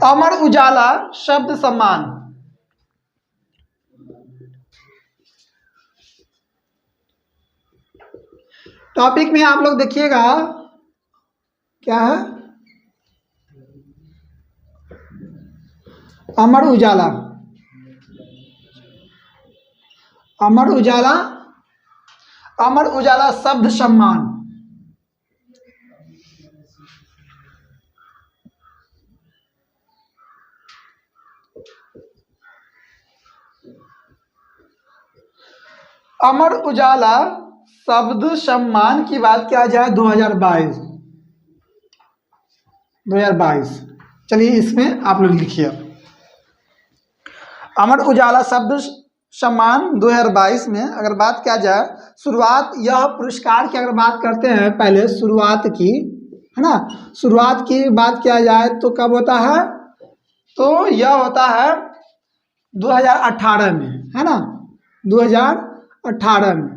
अमर उजाला शब्द सम्मान। टॉपिक में आप लोग देखिएगा क्या है? अमर उजाला। अमर उजाला, अमर उजाला शब्द सम्मान। अमर उजाला शब्द सम्मान की बात किया जाए 2022। 2022, चलिए इसमें आप लोग लिखिए। अमर उजाला शब्द सम्मान 2022 में अगर बात किया जाए, शुरुआत यह पुरस्कार की अगर बात करते हैं, पहले शुरुआत की, है ना, शुरुआत की बात किया जाए तो कब होता है? तो यह होता है 2018 में, है ना, 2018 में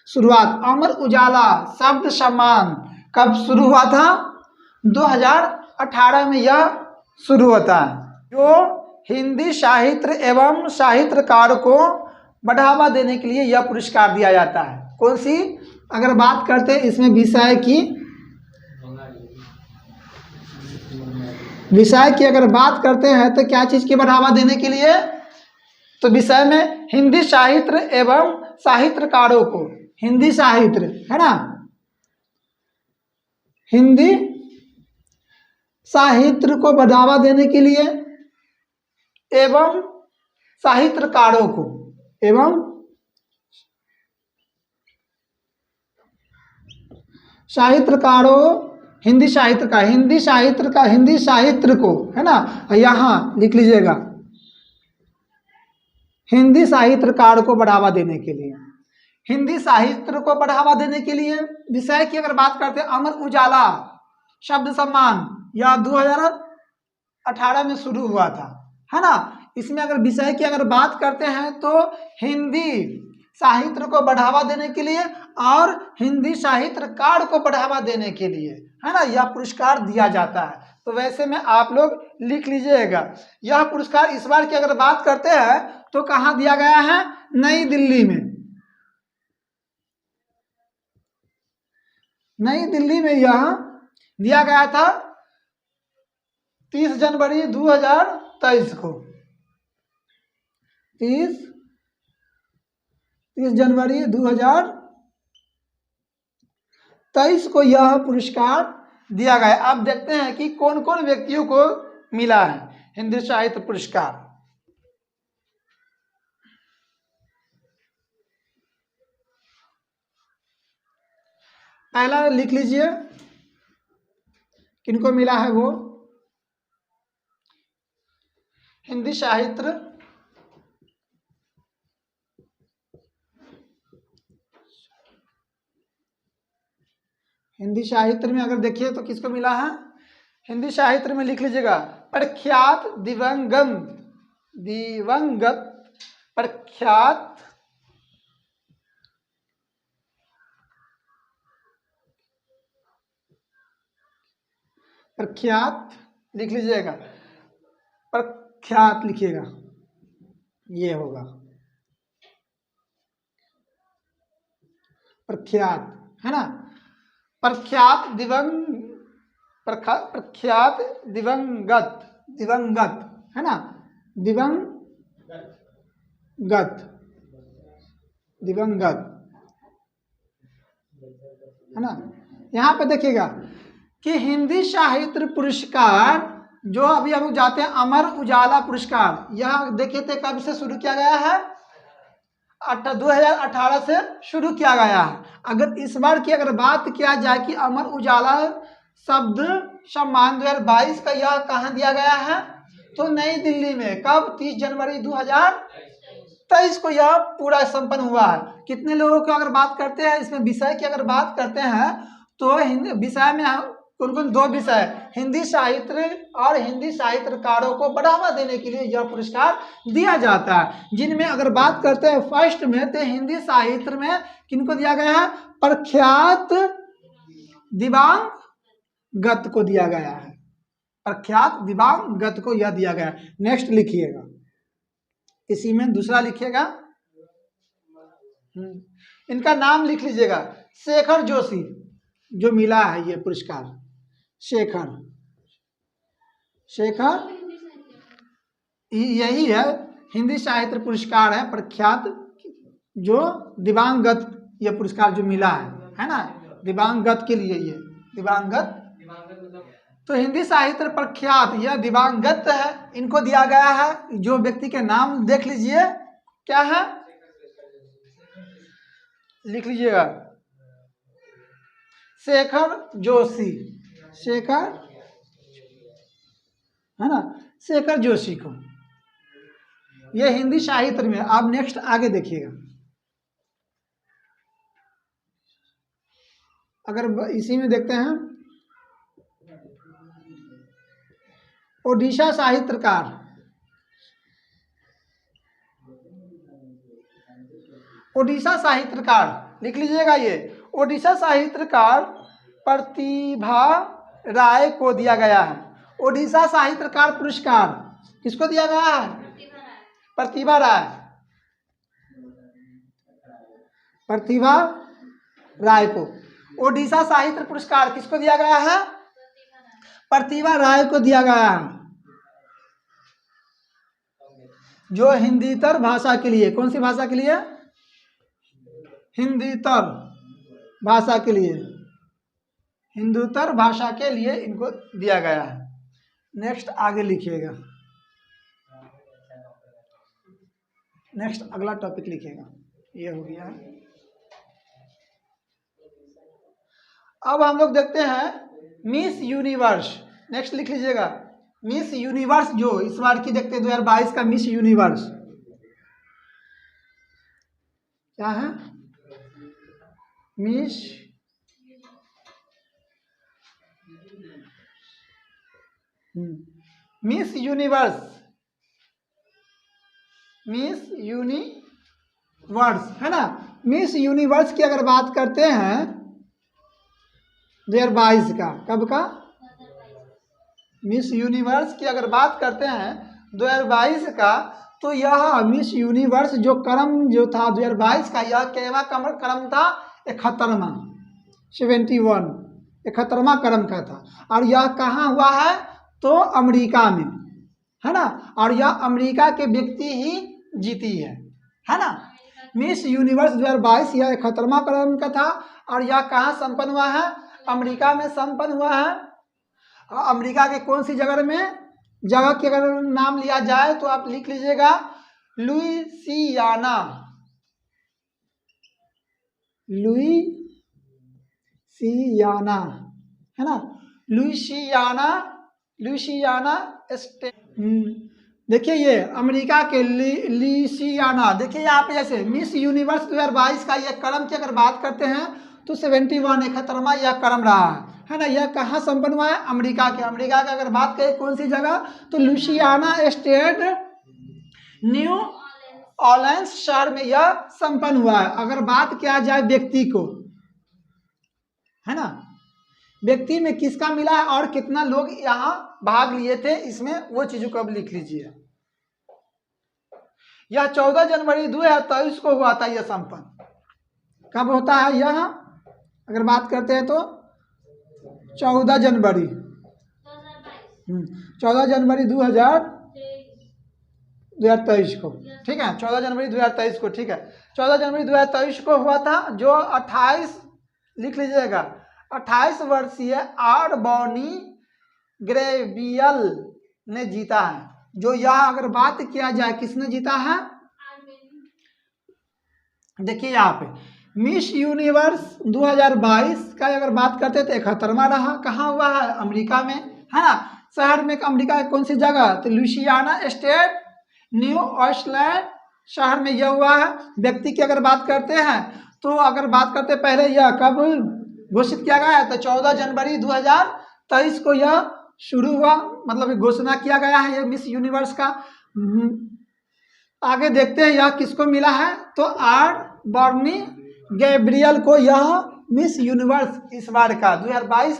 शुरुआत। अमर उजाला शब्द सम्मान कब शुरू हुआ था? 2018 में यह शुरू होता है, जो हिंदी साहित्य एवं साहित्यकार को बढ़ावा देने के लिए यह पुरस्कार दिया जाता है। कौन सी अगर बात करते हैं इसमें विषय की, विषय की अगर बात करते हैं तो क्या चीज़ की बढ़ावा देने के लिए? तो विषय में हिंदी साहित्य एवं साहित्यकारों को, हिंदी साहित्य, है ना, हिंदी साहित्य को बढ़ावा देने के लिए एवं साहित्यकारों को, एवं साहित्यकारों, हिंदी साहित्य का, हिंदी साहित्य का, हिंदी साहित्य को, है ना, यहाँ लिख लीजिएगा, हिंदी साहित्यकार को बढ़ावा देने के लिए, हिंदी साहित्य को बढ़ावा देने के लिए। विषय की अगर बात करते हैं, अमर उजाला शब्द सम्मान यह 2018 में शुरू हुआ था, है ना। इसमें अगर विषय की अगर बात करते हैं तो हिंदी साहित्य को बढ़ावा देने के लिए और हिंदी साहित्यकार को बढ़ावा देने के लिए, है ना, यह पुरस्कार दिया जाता है। तो वैसे में आप लोग लिख लीजिएगा। यह पुरस्कार इस बार की अगर बात करते हैं तो कहाँ दिया गया है? नई दिल्ली में। नई दिल्ली में यह दिया गया था 30 जनवरी 2023 को। 30 जनवरी 2023 को यह पुरस्कार दिया गया। अब देखते हैं कि कौन कौन व्यक्तियों को मिला है हिंदी साहित्य पुरस्कार। पहला लिख लीजिए किनको मिला है वो। हिंदी साहित्य में अगर देखिए तो किसको मिला है? हिंदी साहित्य में लिख लीजिएगा प्रख्यात प्रख्यात लिख लीजिएगा, प्रख्यात लिखिएगा, ये होगा प्रख्यात, है ना। प्रख्यात दिवंगत, है ना, दिवंगत, है ना। यहाँ पे देखिएगा कि हिंदी साहित्य पुरस्कार जो अभी हम जाते हैं अमर उजाला पुरस्कार, यह देखे थे कब से शुरू किया गया है? 2018 से शुरू किया गया है। अगर इस बार की अगर बात किया जाए कि अमर उजाला शब्द सम्मान 2022 का यह कहाँ दिया गया है? तो नई दिल्ली में। कब? 30 जनवरी 2023 को यह पूरा संपन्न हुआ है। कितने लोगों की अगर बात करते हैं इसमें विषय की अगर बात करते हैं तो हिंदी विषय में कौन कौन? 2 विषय, हिंदी साहित्य और हिंदी साहित्यकारों को बढ़ावा देने के लिए यह पुरस्कार दिया जाता है। जिनमें अगर बात करते हैं फर्स्ट में तो हिंदी साहित्य में किनको दिया गया है? प्रख्यात दिवंगत को दिया गया है, प्रख्यात दिवंगत को यह दिया गया है। नेक्स्ट लिखिएगा, इसी में दूसरा लिखिएगा, इनका नाम लिख लीजिएगा शेखर जोशी। जो मिला है ये पुरस्कार, शेखर, शेखर यही है, हिंदी साहित्य पुरस्कार है प्रख्यात, जो दिवंगत ये पुरस्कार जो मिला है ना, दिवंगत के लिए, ये दिवंगत, तो हिंदी साहित्य प्रख्यात यह दिवंगत है, इनको दिया गया है। जो व्यक्ति के नाम देख लीजिए, क्या है, लिख लीजिएगा, शेखर जोशी, शेखर, है ना, शेखर जोशी को, ये हिंदी साहित्य में। आप नेक्स्ट आगे देखिएगा, अगर इसी में देखते हैं, ओडिशा साहित्यकार, ओडिशा साहित्यकार लिख लीजिएगा, ये ओडिशा साहित्यकार प्रतिभा राय को दिया गया है। ओडिशा साहित्यकार पुरस्कार किसको दिया गया है? प्रतिभा राय, प्रतिभा राय को ओडिशा साहित्य पुरस्कार किसको दिया गया है? प्रतिभा राय को दिया गया है, जो हिंदीतर भाषा के लिए, कौन सी भाषा के लिए? हिंदीतर भाषा के लिए, हिंदूतर भाषा के लिए इनको दिया गया है। नेक्स्ट आगे लिखिएगा, नेक्स्ट अगला टॉपिक लिखिएगा, ये हो गया। अब हम लोग देखते हैं मिस यूनिवर्स, नेक्स्ट लिख लीजिएगा, मिस यूनिवर्स जो इस बार की देखते हैं 2022 का मिस यूनिवर्स क्या है? Miss miss universe, miss universe है ना। मिस यूनिवर्स की अगर बात करते हैं 2022 का, कब का? मिस यूनिवर्स की अगर बात करते हैं 2022 का, तो यह मिस यूनिवर्स जो क्रम जो था 2022 का, यह केवा क्रम था? 71वां, 71, 71वां क्रम का था। और यह कहाँ हुआ है? तो अमेरिका में, है ना। और यह अमेरिका के व्यक्ति ही जीती है ना। मिस यूनिवर्स 2022 यह 71वां क्रम का था, और यह कहाँ संपन्न हुआ है? अमेरिका में संपन्न हुआ है। अमेरिका के कौन सी जगह में? जगह की अगर नाम लिया जाए तो आप लिख लीजिएगा लुइसियाना, लुइसियाना है ना, लुइसियाना, लुइसियाना स्टेट। देखिए ये अमेरिका के लुइसियाना, देखिए यहाँ पे जैसे मिस यूनिवर्स 2022 का यह क्रम की अगर बात करते हैं तो 71, 71वां यह क्रम रहा है ना। यह कहाँ संपन्न हुआ है? अमेरिका के। अमेरिका की अगर बात करें कौन सी जगह, तो लुइसियाना स्टेट, न्यू ऑर्लिन्स शहर में यह संपन्न हुआ है। अगर बात किया जाए व्यक्ति को, है ना, व्यक्ति में किसका मिला है और कितना लोग यहाँ भाग लिए थे इसमें, वो चीजों को अब लिख लीजिए। यह 14 जनवरी 2023 को हुआ था। यह संपन्न कब होता है? यह अगर बात करते हैं तो 14 जनवरी 14 जनवरी 2023 को, ठीक है, 14 जनवरी 2023 को, ठीक है, 14 जनवरी 2023 को हुआ था। जो 28, लिख लीजिएगा, 28 वर्षीय आर बॉनी ग्रेवियल ने जीता है। जो यह अगर बात किया जाए किसने जीता है? देखिए यहाँ पे मिस यूनिवर्स 2022 का अगर बात करते तो 71वां रहा। कहाँ हुआ है? अमेरिका में, है ना। शहर में अमेरिका कौन सी जगह? तो लुइसियाना स्टेट, न्यू ऑर्लिन्स शहर में यह हुआ है। व्यक्ति की अगर बात करते हैं तो अगर बात करते पहले यह कब घोषित किया गया है? तो 14 जनवरी 2023 को यह शुरू हुआ, मतलब घोषणा किया गया है यह मिस यूनिवर्स का। आगे देखते हैं यह किसको मिला है, तो आर बॉनी गैब्रियल को यह मिस यूनिवर्स इस बार का 2022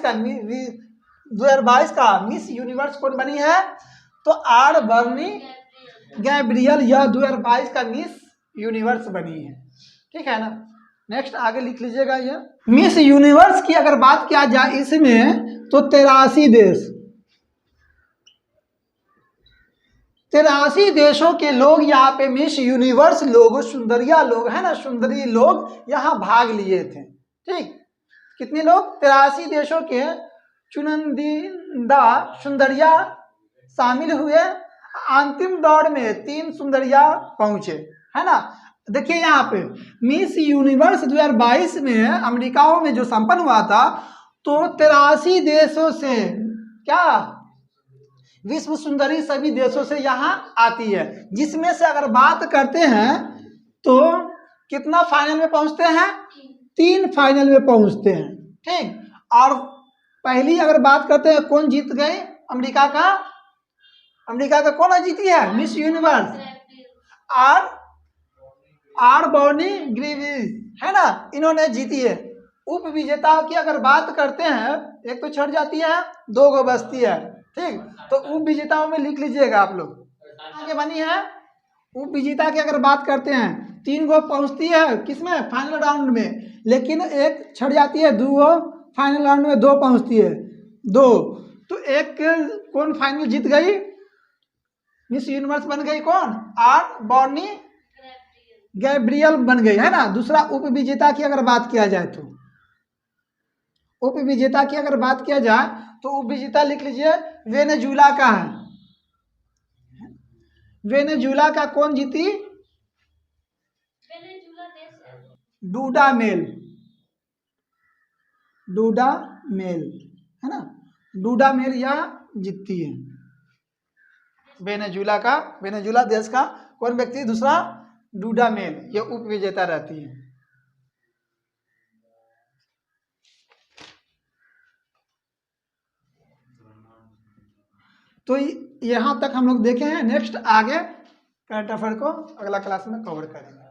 का मिस यूनिवर्स कौन बनी है? तो आर बॉनी गैब्रियल यह 2022 का मिस यूनिवर्स बनी है, ठीक है ना। नेक्स्ट आगे लिख लीजिएगा ये। मिस यूनिवर्स की अगर बात किया जाए इसमें तो 83 देश, 83 देशों के लोग यहाँ पे मिस यूनिवर्स लोग, सुंदरिया लोग है ना, सुंदरी लोग यहाँ भाग लिए थे। ठीक, कितने लोग? 83 देशों के चुनिंदा सुंदरिया शामिल हुए। अंतिम दौर में 3 सुंदरिया पहुंचे, है ना। देखिए यहाँ पे मिस यूनिवर्स 2022 में अमेरिकाओं में जो संपन्न हुआ था, तो 83 देशों से क्या विश्व सुंदरी सभी देशों से यहाँ आती है, जिसमें से अगर बात करते हैं तो कितना फाइनल में पहुंचते हैं? 3 फाइनल में पहुंचते हैं। ठीक, और पहली अगर बात करते हैं कौन जीत गए? अमेरिका का कौन जीती है मिस यूनिवर्स? आर बॉर्नी ग्रीविस, है ना, इन्होंने जीती है। उप विजेताओं की अगर बात करते हैं, एक तो छट जाती है, 2 गो बचती है। ठीक, तो उप विजेताओं में लिख लीजिएगा आप लोग आगे बनी है। उप विजेता की अगर बात करते हैं, 3 गो पहुंचती है किसमें? फाइनल राउंड में, लेकिन एक छट जाती है, 2 गो फाइनल राउंड में 2 पहुंचती है, 2। तो एक कौन फाइनल जीत गई? मिस यूनिवर्स बन गई कौन? आर बॉर्नी गैब्रियल बन गई, है ना। दूसरा उप विजेता की अगर बात किया जाए तो, उप विजेता की अगर बात किया जाए तो उप विजेता लिख लीजिए वेनेजुला का है। वेनेजुला का कौन जीती? डूडा मेल, है ना, डूडा मेल यह जीतती है। वेनेजुला देश का कौन व्यक्ति? दूसरा डूडा मेल, ये उप विजेता रहती है। तो यहाँ तक हम लोग देखे हैं। नेक्स्ट आगे करंट अफेयर को अगला क्लास में कवर करेंगे।